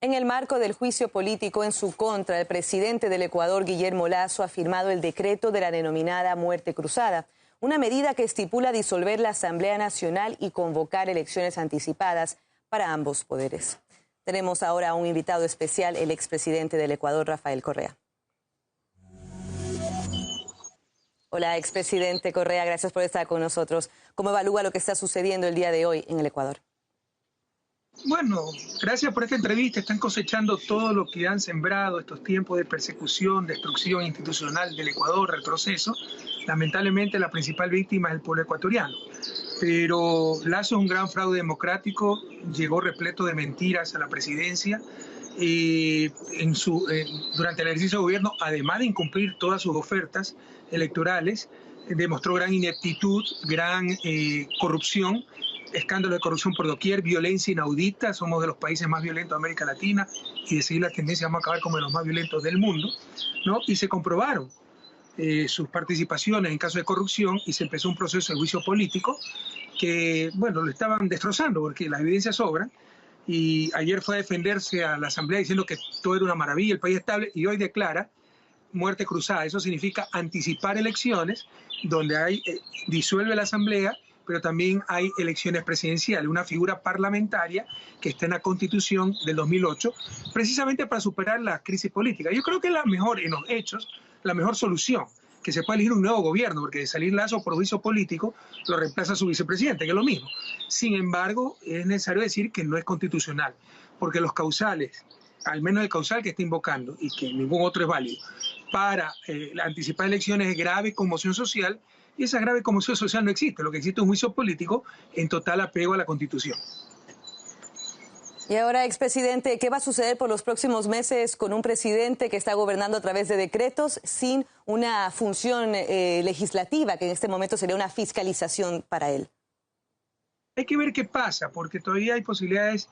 En el marco del juicio político en su contra, el presidente del Ecuador, Guillermo Lasso, ha firmado el decreto de la denominada muerte cruzada, una medida que estipula disolver la Asamblea Nacional y convocar elecciones anticipadas para ambos poderes. Tenemos ahora a un invitado especial, el expresidente del Ecuador, Rafael Correa. Hola, expresidente Correa, gracias por estar con nosotros. ¿Cómo evalúa lo que está sucediendo el día de hoy en el Ecuador? Bueno, gracias por esta entrevista. Están cosechando todo lo que han sembrado estos tiempos de persecución, destrucción institucional del Ecuador, retroceso. Lamentablemente la principal víctima es el pueblo ecuatoriano. Pero Lasso es un gran fraude democrático, llegó repleto de mentiras a la presidencia. Durante el ejercicio de gobierno, además de incumplir todas sus ofertas electorales, demostró gran ineptitud, gran corrupción, escándalo de corrupción por doquier, violencia inaudita. Somos de los países más violentos de América Latina y de seguir la tendencia vamos a acabar como de los más violentos del mundo, ¿no? Y se comprobaron sus participaciones en casos de corrupción y se empezó un proceso de juicio político que, bueno, lo estaban destrozando porque las evidencias sobran. Y ayer fue a defenderse a la Asamblea diciendo que todo era una maravilla, el país estable, y hoy declara muerte cruzada. Eso significa anticipar elecciones donde disuelve la Asamblea, pero también hay elecciones presidenciales, una figura parlamentaria que está en la Constitución del 2008, precisamente para superar la crisis política. Yo creo que es la mejor, en los hechos, la mejor solución, que se pueda elegir un nuevo gobierno, porque de salir Lasso por juicio político lo reemplaza su vicepresidente, que es lo mismo. Sin embargo, es necesario decir que no es constitucional, porque los causales, al menos el causal que está invocando, y que ningún otro es válido, para anticipar elecciones es grave conmoción social, y esa grave conmoción social no existe. Lo que existe es un juicio político en total apego a la Constitución. Y ahora, expresidente, ¿qué va a suceder por los próximos meses con un presidente que está gobernando a través de decretos sin una función legislativa, que en este momento sería una fiscalización para él? Hay que ver qué pasa, porque todavía hay posibilidades.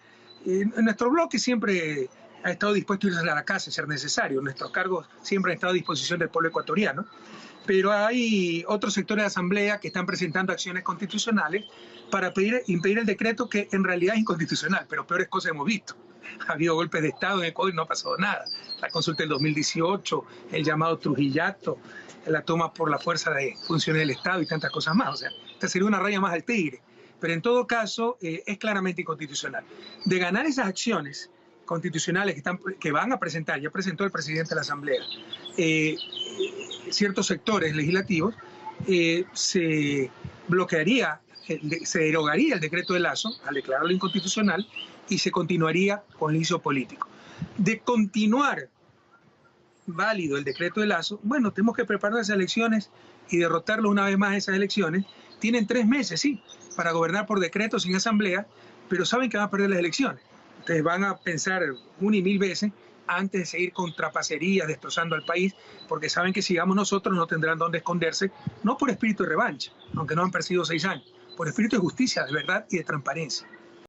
Nuestro bloque siempre ha estado dispuesto a irse a la casa, a ser necesario. Nuestros cargos siempre han estado a disposición del pueblo ecuatoriano. Pero hay otros sectores de asamblea que están presentando acciones constitucionales para impedir el decreto, que en realidad es inconstitucional, pero peores cosas hemos visto. Ha habido golpes de Estado en Ecuador y no ha pasado nada. La consulta del 2018, el llamado Trujillato, la toma por la fuerza de funciones del Estado y tantas cosas más. O sea, esta sería una raya más al tigre. Pero en todo caso, es claramente inconstitucional. De ganar esas acciones constitucionales que van a presentar, ya presentó el presidente de la Asamblea, ciertos sectores legislativos, se bloquearía, se derogaría el decreto de Lasso al declararlo inconstitucional y se continuaría con el juicio político. De continuar válido el decreto de Lasso, bueno, tenemos que preparar las elecciones y derrotarlo una vez más esas elecciones. Tienen 3 meses, sí, para gobernar por decreto sin asamblea, pero saben que van a perder las elecciones. Entonces van a pensar 1 y 1000 veces antes de seguir con trapacerías, destrozando al país, porque saben que si sigamos nosotros no tendrán dónde esconderse, no por espíritu de revancha, aunque no han perseguido 6 años, por espíritu de justicia, de verdad y de transparencia.